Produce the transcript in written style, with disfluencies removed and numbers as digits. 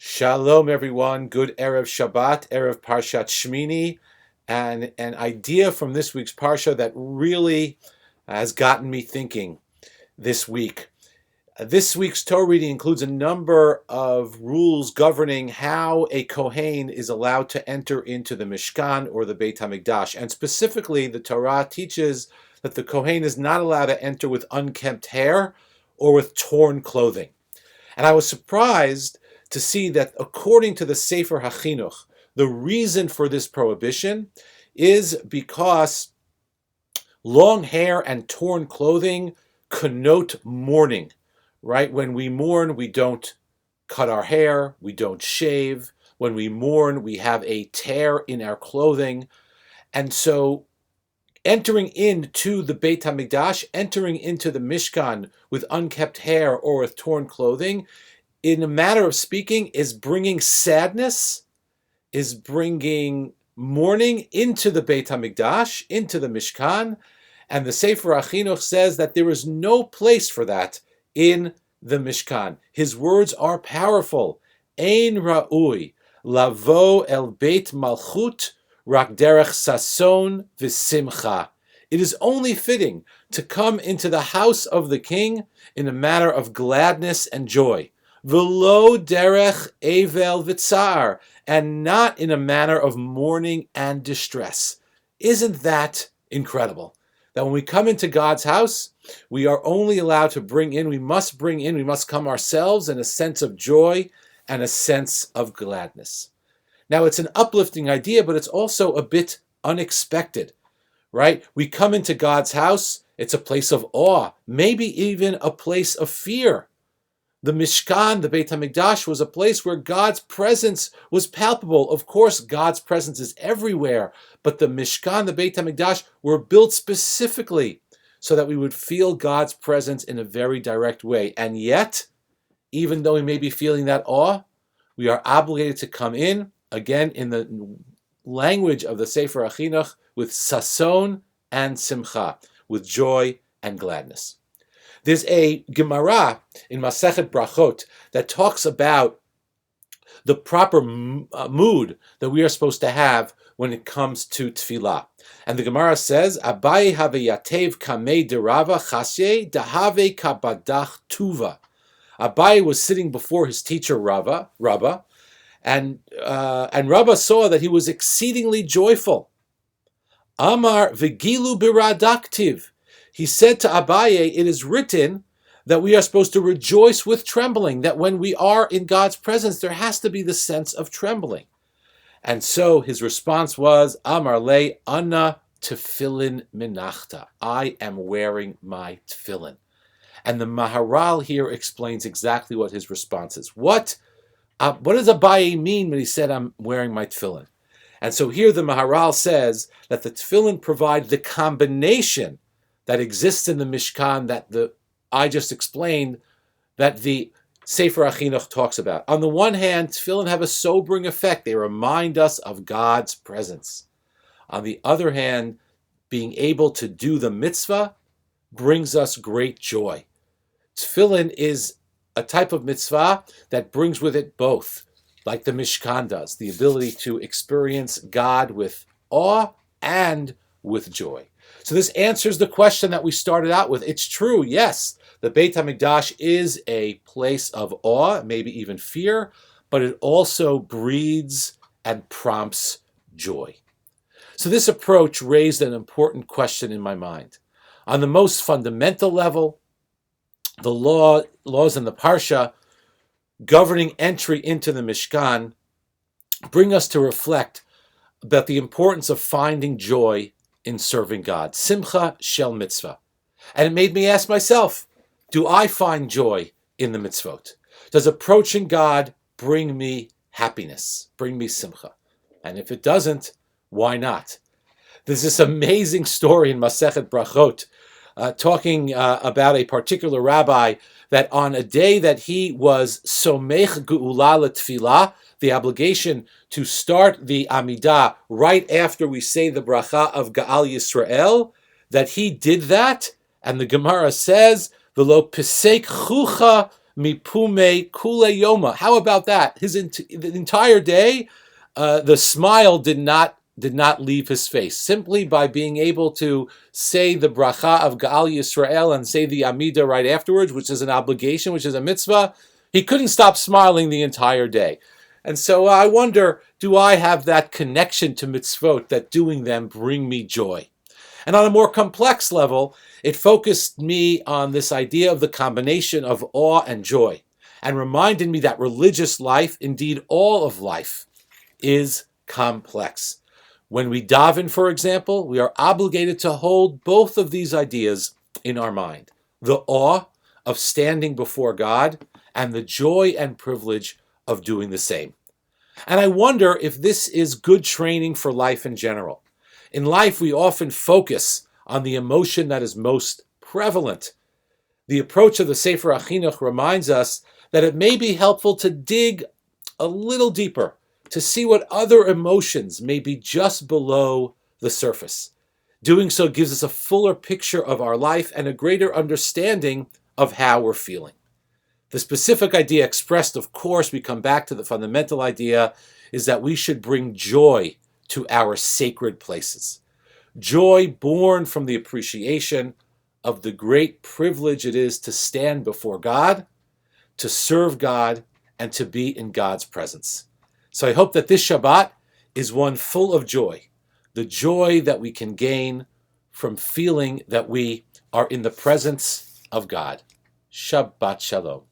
Shalom, everyone. Good Erev Shabbat, Erev Parshat Shmini, and an idea from this week's Parsha that really has gotten me thinking this week. This week's Torah reading includes a number of rules governing how a Kohen is allowed to enter into the Mishkan or the Beit HaMikdash. And specifically, the Torah teaches that the Kohen is not allowed to enter with unkempt hair or with torn clothing. And I was surprised to see that according to the Sefer HaChinuch, the reason for this prohibition is because long hair and torn clothing connote mourning, right? When we mourn, we don't cut our hair, we don't shave. When we mourn, we have a tear in our clothing. And so entering into the Beit HaMikdash, entering into the Mishkan with unkept hair or with torn clothing, in a manner of speaking, is bringing sadness, is bringing mourning into the Beit HaMikdash, into the Mishkan, and the Sefer HaChinuch says that there is no place for that in the Mishkan. His words are powerful. Ein ra'ui lavo el Beit Malchut rak derech sason v'simcha. It is only fitting to come into the house of the king in a manner of gladness and joy. V'lo derech evel v'tzar, and not in a manner of mourning and distress. Isn't that incredible? That when we come into God's house, we are only allowed to we must come ourselves in a sense of joy and a sense of gladness. Now, it's an uplifting idea, but it's also a bit unexpected, right? We come into God's house, it's a place of awe, maybe even a place of fear. The Mishkan, the Beit HaMikdash, was a place where God's presence was palpable. Of course, God's presence is everywhere, but the Mishkan, the Beit HaMikdash, were built specifically so that we would feel God's presence in a very direct way. And yet, even though we may be feeling that awe, we are obligated to come in, again, in the language of the Sefer HaChinuch, with sason and simcha, with joy and gladness. There's a Gemara in Masechet Brachot that talks about the proper mood that we are supposed to have when it comes to tefillah. And the Gemara says, Abaye have yatev kamei derava chasye dahave kabadach tuva. Abaye was sitting before his teacher Rava, and Rava saw that he was exceedingly joyful. Amar v'gilu biradaktiv. He said to Abaye, it is written that we are supposed to rejoice with trembling, that when we are in God's presence, there has to be the sense of trembling. And so his response was, Amar le anna tefillin minachta. I am wearing my tefillin. And the Maharal here explains exactly what his response is. What does Abaye mean when he said, I'm wearing my tefillin? And so here the Maharal says that the tefillin provide the combination that exists in the Mishkan that I just explained, that the Sefer HaChinuch talks about. On the one hand, tefillin have a sobering effect. They remind us of God's presence. On the other hand, being able to do the mitzvah brings us great joy. Tefillin is a type of mitzvah that brings with it both, like the Mishkan does, the ability to experience God with awe and with joy. So this answers the question that we started out with. It's true, yes, the Beit HaMikdash is a place of awe, maybe even fear, but it also breeds and prompts joy. So this approach raised an important question in my mind. On the most fundamental level, the laws in the Parsha governing entry into the Mishkan bring us to reflect about the importance of finding joy in serving God. Simcha Shel Mitzvah. And it made me ask myself, do I find joy in the mitzvot? Does approaching God bring me happiness, bring me simcha? And if it doesn't, why not? There's this amazing story in Masechet Brachot talking about a particular rabbi that on a day that he was somech geula letfilah, the obligation to start the Amidah right after we say the bracha of Gaal Yisrael, that he did that, and the Gemara says, "V'lo pisek chucha mipume kule yoma. How about that? The entire day, the smile did not leave his face. Simply by being able to say the bracha of Gaal Yisrael and say the Amidah right afterwards, which is an obligation, which is a mitzvah, he couldn't stop smiling the entire day. And so I wonder, do I have that connection to mitzvot that doing them bring me joy? And on a more complex level, it focused me on this idea of the combination of awe and joy, and reminded me that religious life, indeed all of life, is complex. When we daven, for example, we are obligated to hold both of these ideas in our mind: the awe of standing before God and the joy and privilege of doing the same. And I wonder if this is good training for life in general. In life, we often focus on the emotion that is most prevalent. The approach of the Sefer HaChinuch reminds us that it may be helpful to dig a little deeper, to see what other emotions may be just below the surface. Doing so gives us a fuller picture of our life and a greater understanding of how we're feeling. The specific idea expressed, of course, we come back to the fundamental idea, is that we should bring joy to our sacred places. Joy born from the appreciation of the great privilege it is to stand before God, to serve God, and to be in God's presence. So I hope that this Shabbat is one full of joy, the joy that we can gain from feeling that we are in the presence of God. Shabbat Shalom.